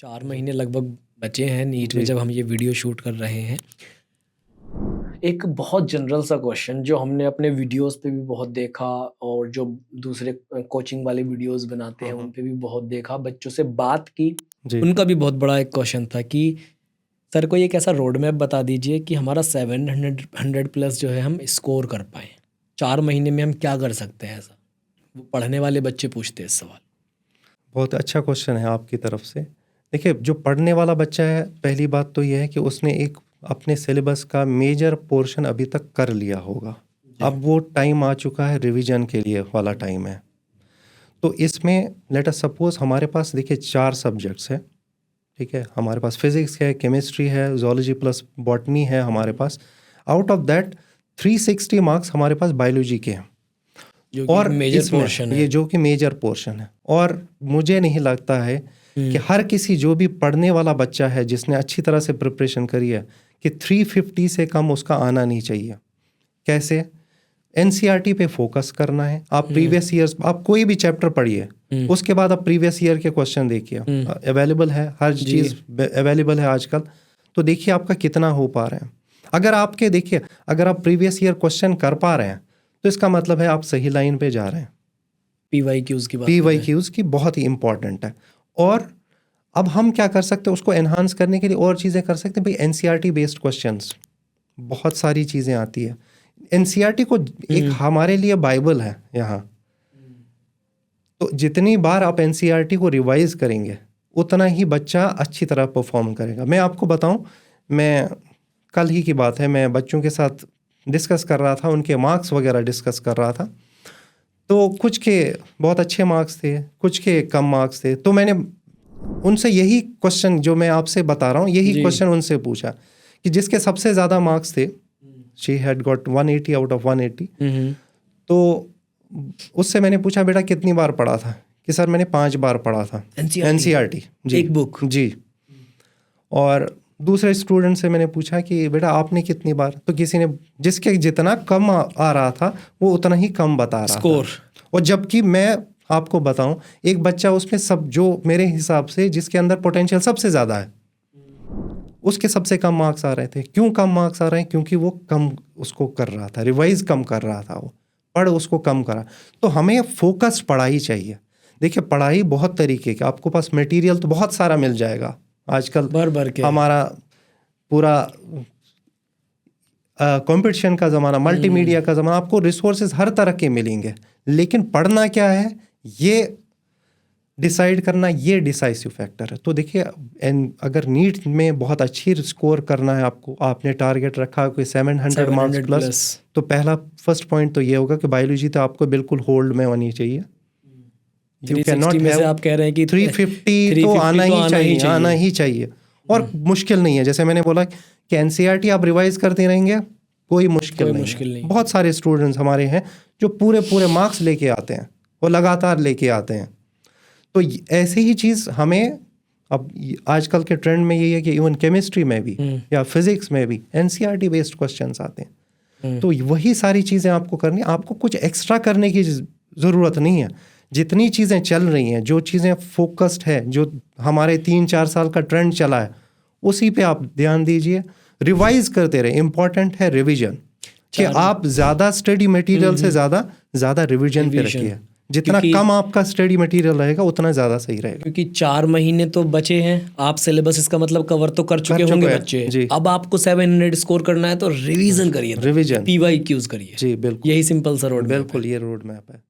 4 महीने लगभग बचे हैं नीट में जी। जब हम ये वीडियो शूट कर रहे हैं। एक बहुत जनरल सा क्वेश्चन जो हमने अपने वीडियोस पे भी बहुत देखा और जो दूसरे कोचिंग वाले वीडियोस बनाते हैं उन पे भी बहुत देखा, बच्चों से बात की, जी। उनका भी बहुत बड़ा एक क्वेश्चन था कि सर कोई एक ऐसा रोड मैप बता दीजिए कि हमारा 700 प्लस जो है हम स्कोर कर पाएँ। 4 महीने में हम क्या कर सकते हैं ऐसा? वो पढ़ने वाले बच्चे पूछते हैं इस सवाल। बहुत अच्छा क्वेश्चन है आपकी तरफ से। देखिए, जो पढ़ने वाला बच्चा है, पहली बात तो ये है कि उसने एक अपने सिलेबस का मेजर पोर्शन अभी तक कर लिया होगा। अब वो टाइम आ चुका है, रिवीजन के लिए वाला टाइम है। तो इसमें लेट अस सपोज हमारे पास देखिए 4 सब्जेक्ट्स हैं, ठीक है। हमारे पास फिजिक्स है, केमिस्ट्री है, जूलॉजी प्लस बॉटनी है हमारे पास। आउट ऑफ दैट 360 मार्क्स हमारे पास बायोलॉजी के हैं जो कि और मेजर पोर्शन है। ये जो कि मेजर पोर्शन है। और मुझे नहीं लगता है कि हर किसी जो भी पढ़ने वाला बच्चा है जिसने अच्छी तरह से प्रिपरेशन करी है कि 350 से कम उसका आना नहीं चाहिए। कैसे? एनसीईआरटी पे फोकस करना है। आप प्रीवियस ईयर्स, आप कोई भी चैप्टर पढ़िए, उसके बाद आप प्रीवियस ईयर के क्वेश्चन देखिए। अवेलेबल है, हर चीज़ अवेलेबल है आजकल। तो देखिए आपका कितना हो पा रहे हैं। अगर आपके देखिए, अगर आप प्रीवियस ईयर क्वेश्चन कर पा रहे हैं तो इसका मतलब है आप सही लाइन पे जा रहे हैं। PYQs की बात PYQs की बहुत ही इंपॉर्टेंट है। और अब हम क्या कर सकते हैं उसको एनहांस करने के लिए? और चीज़ें कर सकते हैं भाई। एनसीईआरटी बेस्ड क्वेश्चंस, बहुत सारी चीज़ें आती है। एनसीईआरटी को एक हमारे लिए बाइबल है यहाँ। तो जितनी बार आप एनसीईआरटी को रिवाइज करेंगे उतना ही बच्चा अच्छी तरह परफॉर्म करेगा। मैं आपको बताऊं, मैं कल ही की बात है, मैं बच्चों के साथ डिस्कस कर रहा था, उनके मार्क्स वगैरह डिस्कस कर रहा था। तो कुछ के बहुत अच्छे मार्क्स थे, कुछ के कम मार्क्स थे। तो मैंने उनसे यही क्वेश्चन जो मैं आपसे बता रहा हूँ, यही क्वेश्चन उनसे पूछा कि जिसके सबसे ज़्यादा मार्क्स थे, she had got 180 out of 180। तो उससे मैंने पूछा बेटा कितनी बार पढ़ा था? कि सर मैंने 5 बार पढ़ा था एनसीईआरटी जी, एक बुक जी। और दूसरे स्टूडेंट से मैंने पूछा कि बेटा आपने कितनी बार? तो किसी ने, जिसके जितना कम आ रहा था वो उतना ही कम बता रहा स्कोर था। और जबकि मैं आपको बताऊं, एक बच्चा उसमें सब जो मेरे हिसाब से जिसके अंदर पोटेंशियल सबसे ज़्यादा है, उसके सबसे कम मार्क्स आ रहे थे। क्यों कम मार्क्स आ रहे हैं? क्योंकि वो कम उसको कर रहा था, रिवाइज कम कर रहा था, वो पढ़ उसको कम करा। तो हमें फोकस पढ़ाई चाहिए। देखिए पढ़ाई बहुत तरीके की, आपको पास मटेरियल तो बहुत सारा मिल जाएगा आजकल। भर के हमारा पूरा कंपटीशन का ज़माना, मल्टीमीडिया का ज़माना, आपको रिसोर्सेज हर तरह के मिलेंगे। लेकिन पढ़ना क्या है ये डिसाइड करना, ये डिसाइसिव फैक्टर है। तो देखिए अगर नीट में बहुत अच्छी स्कोर करना है आपको, आपने टारगेट रखा है कोई 700 मार्क्स प्लस, तो पहला फर्स्ट पॉइंट तो ये होगा कि बायोलॉजी तो आपको बिल्कुल होल्ड में होनी चाहिए। 360 में से आप कह रहे हैं कि 350 तो आना ही चाहिए। और मुश्किल नहीं है, जैसे मैंने बोला कि एनसीईआरटी आप रिवाइज करते रहेंगे, कोई मुश्किल नहीं। बहुत सारे स्टूडेंट्स हमारे हैं जो पूरे मार्क्स लेके आते हैं, वो लगातार लेके आते हैं। तो ऐसे ही चीज़ हमें, अब आजकल के ट्रेंड में यही है कि इवन केमिस्ट्री में भी या फिजिक्स में भी एनसीईआरटी बेस्ड क्वेश्चंस आते हैं। तो वही सारी चीज़ें आपको करनी, आपको कुछ एक्स्ट्रा करने की ज़रूरत नहीं है। जितनी चीज़ें चल रही हैं, जो चीज़ें फोकस्ड है, जो हमारे 3-4 साल का ट्रेंड चला है, उसी पे आप ध्यान दीजिए, रिवाइज करते रहे। इम्पॉर्टेंट है रिवीजन, कि आप ज़्यादा स्टडी मटेरियल से ज़्यादा रिवीजन पे रखिए। जितना कम आपका स्टडी मटेरियल रहेगा उतना ज़्यादा सही रहेगा। क्योंकि 4 महीने तो बचे हैं, आप सिलेबस इसका मतलब कवर तो कर चुके होंगे बच्चे। अब आपको 700 स्कोर करना है तो रिवीजन करिए, रिवीजन PYQs करिए। जी बिल्कुल, यही सिंपल सा रोड मैप है। बिल्कुल ये रोड मैप है।